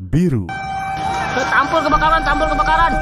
biru. Tampul kebakaran, tampul kebakaran.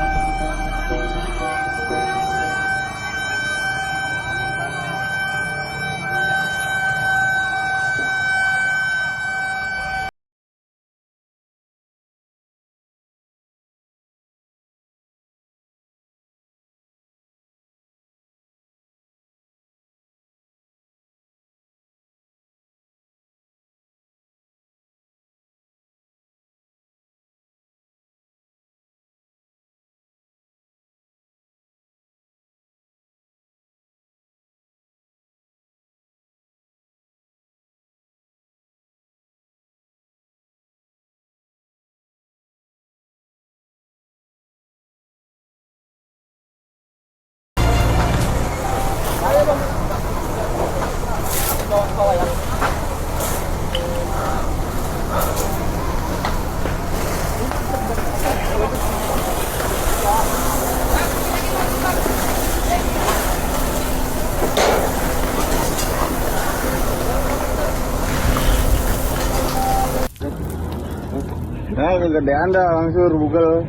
Nah, kegedean dah langsung Google.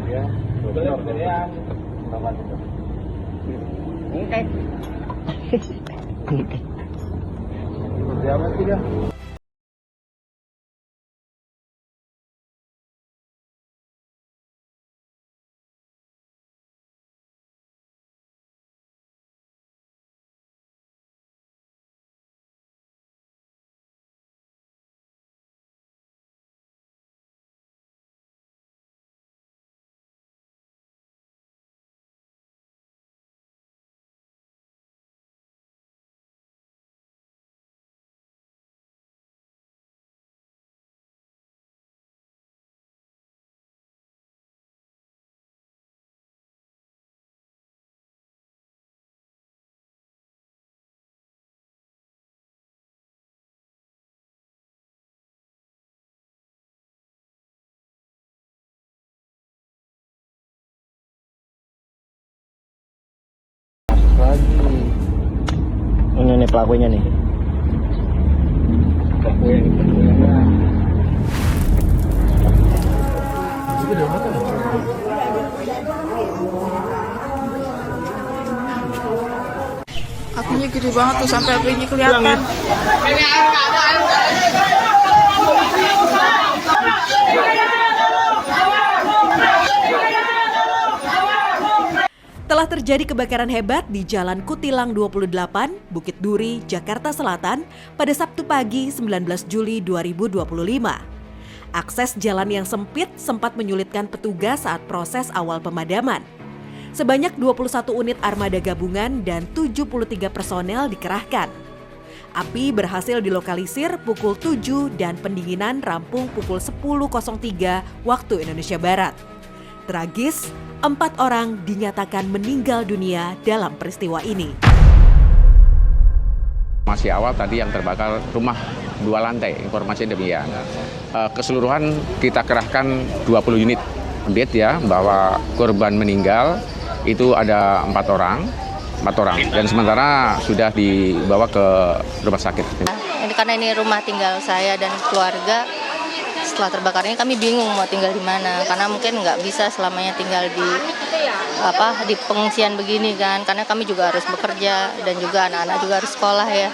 Ya, kegedean. Ngingkai. Siapa sih dia? Ini nih pelakunya nih. Apinya gede banget tuh sampai apinya kelihatan. Telah terjadi kebakaran hebat di Jalan Kutilang 28, Bukit Duri, Jakarta Selatan pada Sabtu pagi 19 Juli 2025. Akses jalan yang sempit sempat menyulitkan petugas saat proses awal pemadaman. Sebanyak 21 unit armada gabungan dan 73 personel dikerahkan. Api berhasil dilokalisir pukul 7 dan pendinginan rampung pukul 10.03 waktu Indonesia Barat. Tragis, 4 orang dinyatakan meninggal dunia dalam peristiwa ini. Masih awal tadi yang terbakar rumah 2 lantai, informasi demikian. Keseluruhan kita kerahkan 20 unit. Update ya bahwa korban meninggal itu ada 4 orang dan sementara sudah dibawa ke rumah sakit. Ini karena ini rumah tinggal saya dan keluarga. Setelah terbakar ini kami bingung mau tinggal di mana karena mungkin nggak bisa selamanya tinggal di pengungsian begini kan, karena kami juga harus bekerja dan juga anak-anak juga harus sekolah ya.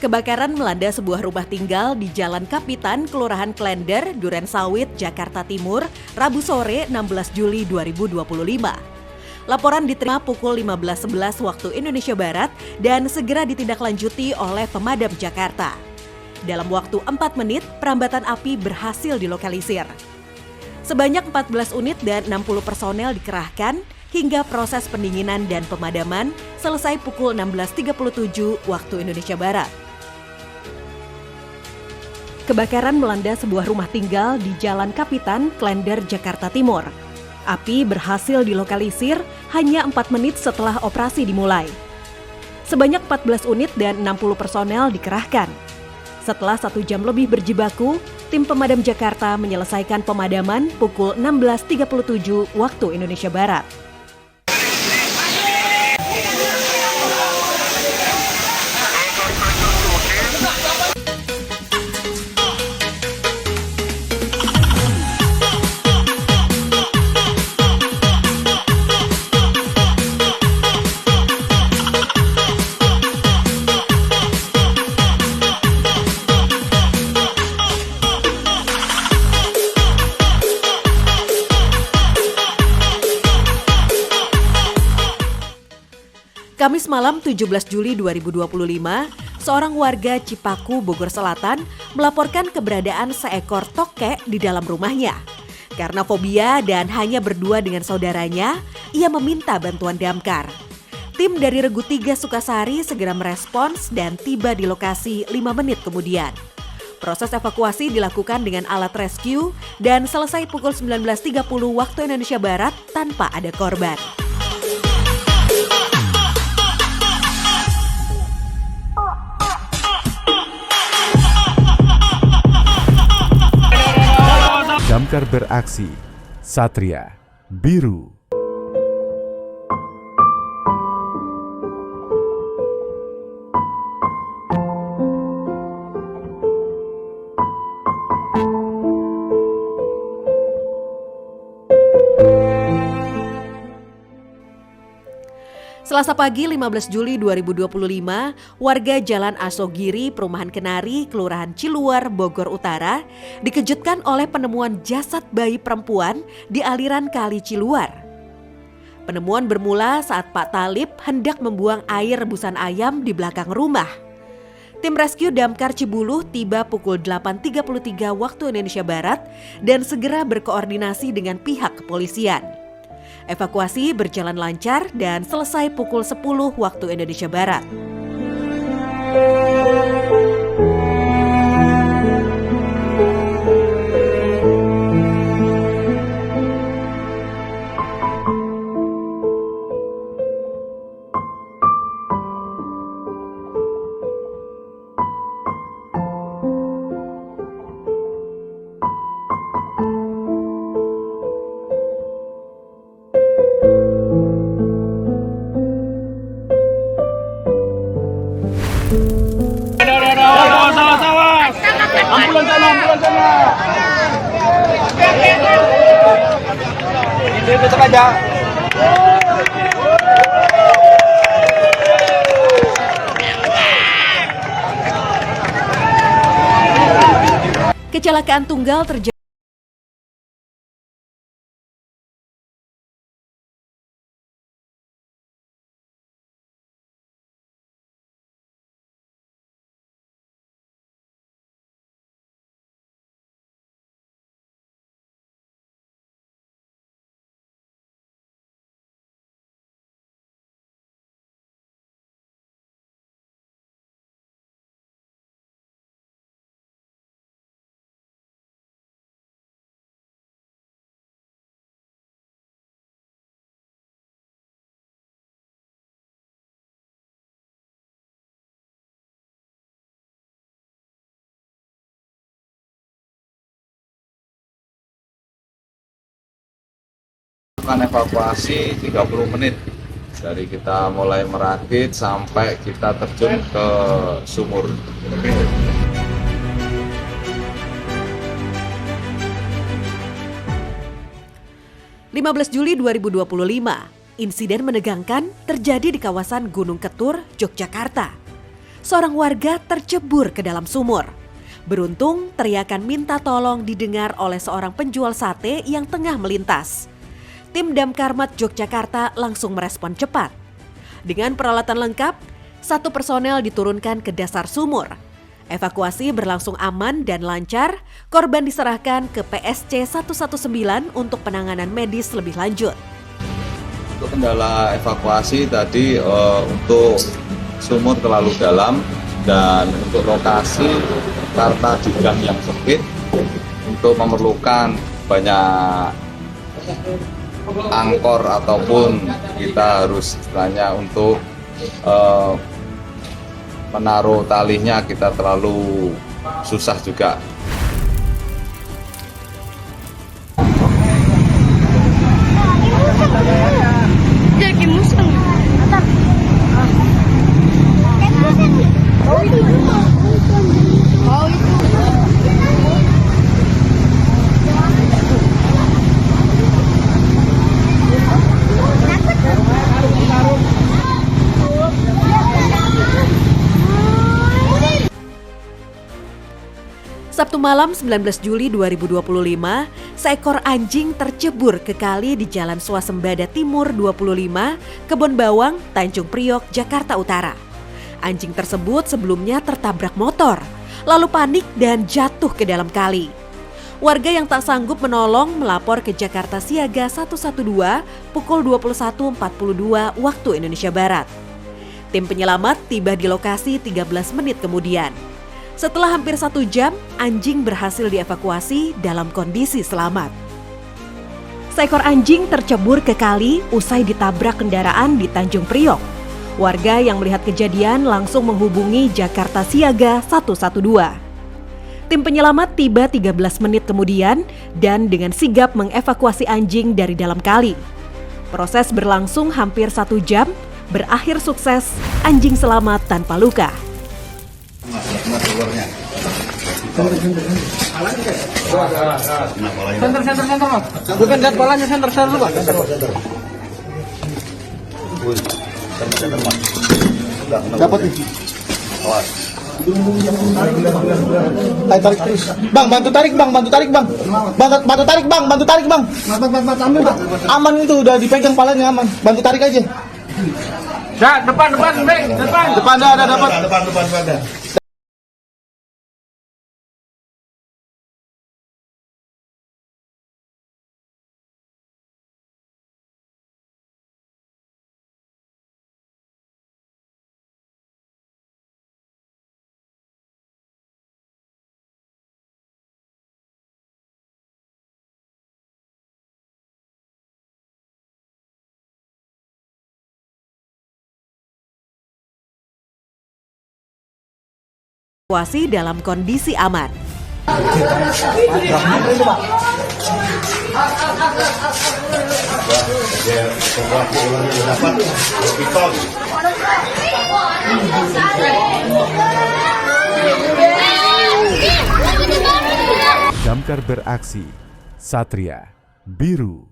Kebakaran melanda sebuah rumah tinggal di Jalan Kapitan, Kelurahan Klender, Durensawit, Jakarta Timur, Rabu sore 16 Juli 2025. Laporan diterima pukul 15.11 waktu Indonesia Barat dan segera ditindaklanjuti oleh pemadam Jakarta. Dalam waktu 4 menit, perambatan api berhasil dilokalisir. Sebanyak 14 unit dan 60 personel dikerahkan hingga proses pendinginan dan pemadaman selesai pukul 16.37 waktu Indonesia Barat. Kebakaran melanda sebuah rumah tinggal di Jalan Kapitan, Klender, Jakarta Timur. Api berhasil dilokalisir hanya 4 menit setelah operasi dimulai. Sebanyak 14 unit dan 60 personel dikerahkan. Setelah 1 jam lebih berjibaku, tim pemadam Jakarta menyelesaikan pemadaman pukul 16.37 waktu Indonesia Barat. Kamis malam 17 Juli 2025, seorang warga Cipaku, Bogor Selatan melaporkan keberadaan seekor tokek di dalam rumahnya. Karena fobia dan hanya berdua dengan saudaranya, ia meminta bantuan damkar. Tim dari Regu 3 Sukasari segera merespons dan tiba di lokasi 5 menit kemudian. Proses evakuasi dilakukan dengan alat rescue dan selesai pukul 19.30 waktu Indonesia Barat tanpa ada korban. Damkar beraksi, Satria Biru. Selasa pagi 15 Juli 2025, warga Jalan Asogiri, Perumahan Kenari, Kelurahan Ciluar, Bogor Utara, dikejutkan oleh penemuan jasad bayi perempuan di aliran Kali Ciluar. Penemuan bermula saat Pak Talib hendak membuang air rebusan ayam di belakang rumah. Tim rescue Damkar Cibuluh tiba pukul 8.33 waktu Indonesia Barat dan segera berkoordinasi dengan pihak kepolisian. Evakuasi berjalan lancar dan selesai pukul 10 waktu Indonesia Barat. Ambulan sana. Itu tetap aja. Kecelakaan tunggal terjadi. Akan evakuasi 30 menit dari kita mulai merakit sampai kita terjun ke sumur. 15 Juli 2025, insiden menegangkan terjadi di kawasan Gunung Ketur, Yogyakarta. seorang warga tercebur ke dalam sumur. Beruntung, teriakan minta tolong didengar oleh seorang penjual sate yang tengah melintas. Tim Damkarmat Yogyakarta langsung merespon cepat. Dengan peralatan lengkap, 1 personel diturunkan ke dasar sumur. Evakuasi berlangsung aman dan lancar, korban diserahkan ke PSC 119 untuk penanganan medis lebih lanjut. Untuk kendala evakuasi tadi untuk sumur terlalu dalam dan untuk lokasi karena di gang yang sempit untuk memerlukan banyak angkor ataupun kita harus istilahnya untuk menaruh talinya kita terlalu susah juga. Sabtu malam 19 Juli 2025, seekor anjing tercebur ke kali di Jalan Swasembada Timur 25, Kebon Bawang, Tanjung Priok, Jakarta Utara. Anjing tersebut sebelumnya tertabrak motor, lalu panik dan jatuh ke dalam kali. Warga yang tak sanggup menolong melapor ke Jakarta Siaga 112 pukul 21.42 waktu Indonesia Barat. Tim penyelamat tiba di lokasi 13 menit kemudian. Setelah hampir 1 jam, anjing berhasil dievakuasi dalam kondisi selamat. Seekor anjing tercebur ke kali usai ditabrak kendaraan di Tanjung Priok. Warga yang melihat kejadian langsung menghubungi Jakarta Siaga 112. Tim penyelamat tiba 13 menit kemudian dan dengan sigap mengevakuasi anjing dari dalam kali. Proses berlangsung hampir 1 jam, berakhir sukses, anjing selamat tanpa luka. Senter. Bukan lihat bolanya senter dulu, Pak. Dapat nih. Ayo tarik terus. Bang, bantu tarik, Bang. Bantu tarik, Bang. Ambil, Bang. Aman itu udah dipegang palanya aman. Bantu tarik aja. Ya, depan, Bang. Depan ada dapat. Depan ada. Evakuasi dalam kondisi aman. Damkar beraksi, Satria Biru.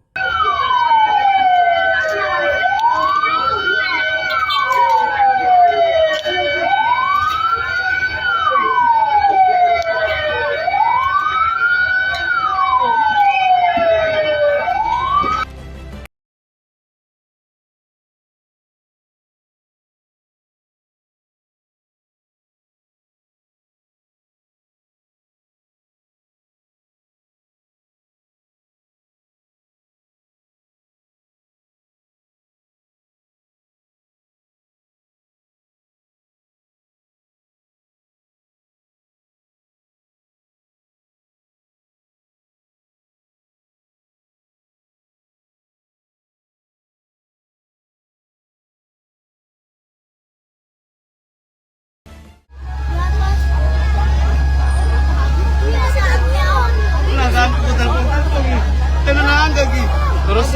Terus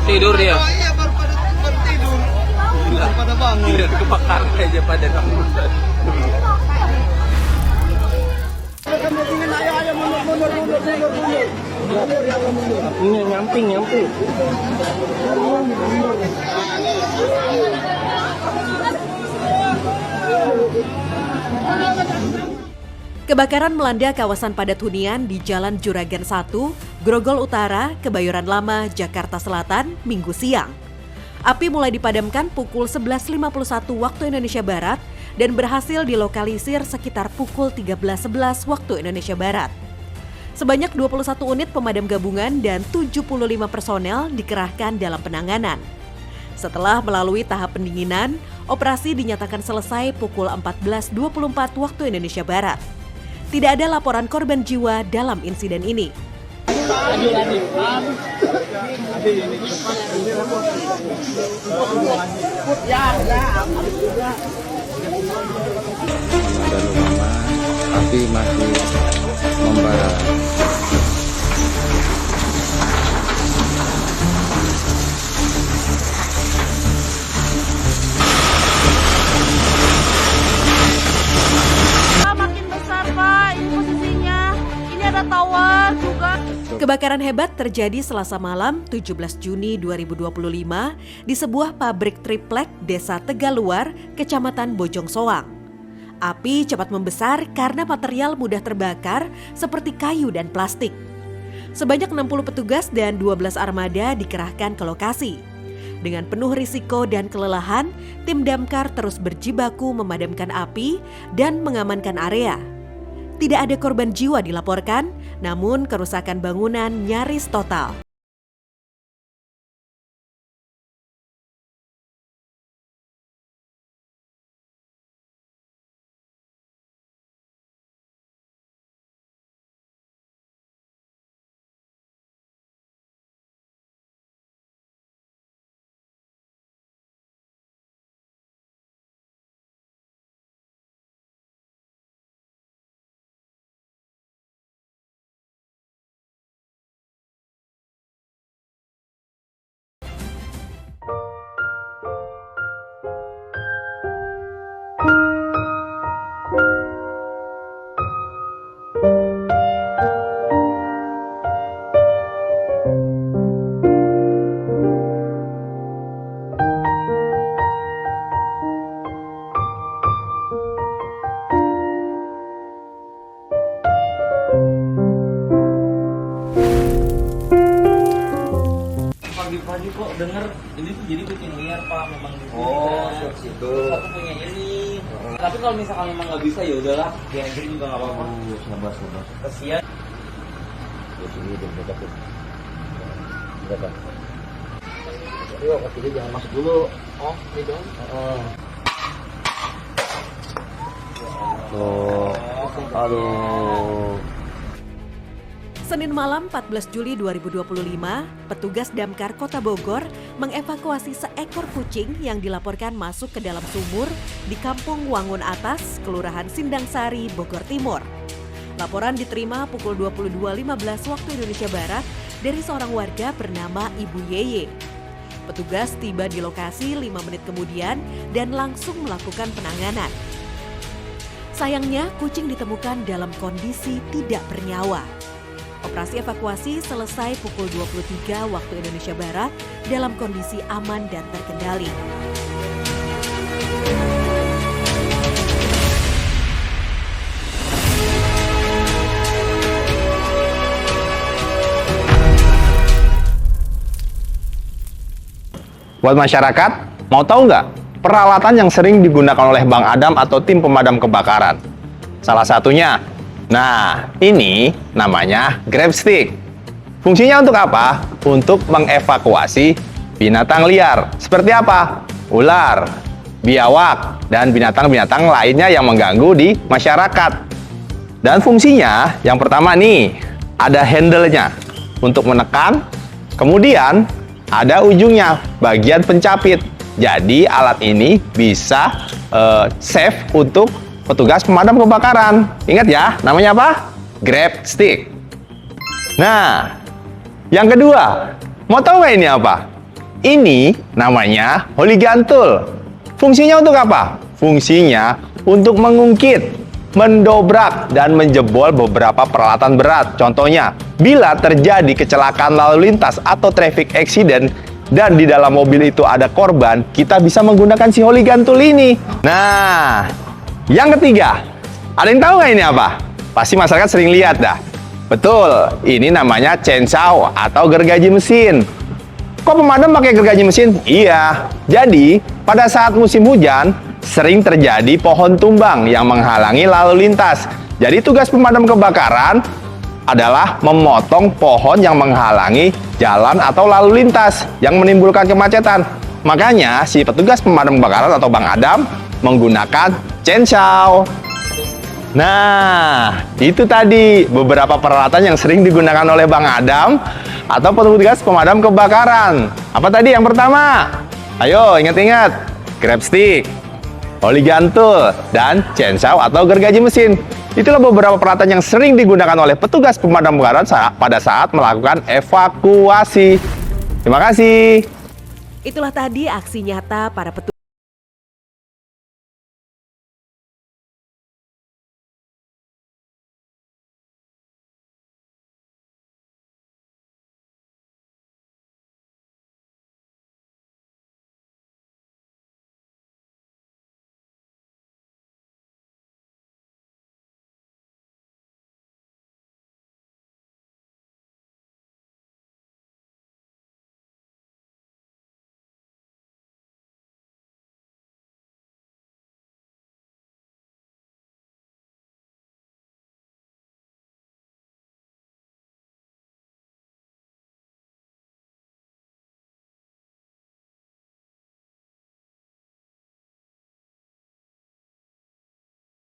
tidur dia. Iya, baru tidur. Pada bangun. Tidak kebakaran aja pada bangun. Ini nyamping. Kebakaran melanda kawasan padat hunian di Jalan Juragan 1, Grogol Utara, Kebayoran Lama, Jakarta Selatan, Minggu siang. Api mulai dipadamkan pukul 11.51 waktu Indonesia Barat dan berhasil dilokalisir sekitar pukul 13.11 waktu Indonesia Barat. Sebanyak 21 unit pemadam gabungan dan 75 personel dikerahkan dalam penanganan. Setelah melalui tahap pendinginan, operasi dinyatakan selesai pukul 14.24 waktu Indonesia Barat. Tidak ada laporan korban jiwa dalam insiden ini. Api masih membara. Makin besar Pak, ini posisinya. Ini ada tower juga. Kebakaran hebat terjadi Selasa malam 17 Juni 2025 di sebuah pabrik triplek Desa Tegaluar, Kecamatan Bojong Soang. Api cepat membesar karena material mudah terbakar seperti kayu dan plastik. Sebanyak 60 petugas dan 12 armada dikerahkan ke lokasi. Dengan penuh risiko dan kelelahan, tim damkar terus berjibaku memadamkan api dan mengamankan area. Tidak ada korban jiwa dilaporkan, namun kerusakan bangunan nyaris total. Pagi-pagi kok denger ini tuh jadi kucing liar Pak, memang gitu. Oh, situ. Aku punya ini. Tapi kalau misalkan memang nggak bisa ya udahlah, diajarin juga nggak apa-apa. Sabar. Kasihan. Sini dekat tuh. Dekat. Yuk, kaki jangan masuk dulu. Oh, ini dong. Tuh. Aduh. Senin malam 14 Juli 2025, petugas damkar Kota Bogor mengevakuasi seekor kucing yang dilaporkan masuk ke dalam sumur di Kampung Wangun Atas, Kelurahan Sindang Sari, Bogor Timur. Laporan diterima pukul 22.15 waktu Indonesia Barat dari seorang warga bernama Ibu Yeye. Petugas tiba di lokasi 5 menit kemudian dan langsung melakukan penanganan. Sayangnya, kucing ditemukan dalam kondisi tidak bernyawa. Operasi evakuasi selesai pukul 23 waktu Indonesia Barat dalam kondisi aman dan terkendali. Buat masyarakat, mau tahu nggak peralatan yang sering digunakan oleh Bang Adam atau tim pemadam kebakaran? Salah satunya, nah ini namanya grab stick. Fungsinya untuk apa? Untuk mengevakuasi binatang liar. Seperti apa? Ular, biawak, dan binatang-binatang lainnya yang mengganggu di masyarakat. Dan fungsinya yang pertama nih, ada handle-nya untuk menekan, kemudian ada ujungnya, bagian pencapit. Jadi alat ini bisa safe untuk petugas pemadam kebakaran. Ingat ya, namanya apa? Grab stick. Nah, yang kedua, mau tahu nggak ini apa? Ini namanya hooligan tool. Fungsinya untuk apa? Fungsinya untuk mengungkit, mendobrak, dan menjebol beberapa peralatan berat. Contohnya, bila terjadi kecelakaan lalu lintas atau traffic accident dan di dalam mobil itu ada korban, kita bisa menggunakan si hooligan tool ini. Nah, Yang ketiga, ada yang tahu nggak ini apa? Pasti masyarakat sering lihat dah. Betul, ini namanya chainsaw atau gergaji mesin. Kok pemadam pakai gergaji mesin? Iya, jadi pada saat musim hujan, sering terjadi pohon tumbang yang menghalangi lalu lintas. Jadi tugas pemadam kebakaran adalah memotong pohon yang menghalangi jalan atau lalu lintas yang menimbulkan kemacetan. Makanya si petugas pemadam kebakaran atau Bang Adam menggunakan chainsaw. Nah, itu tadi beberapa peralatan yang sering digunakan oleh Bang Adam atau petugas pemadam kebakaran. Apa tadi yang pertama? Ayo ingat-ingat, grab stick, oli gantul, dan chainsaw atau gergaji mesin. Itulah beberapa peralatan yang sering digunakan oleh petugas pemadam kebakaran pada saat melakukan evakuasi. Terima kasih. Itulah tadi aksi nyata para petugas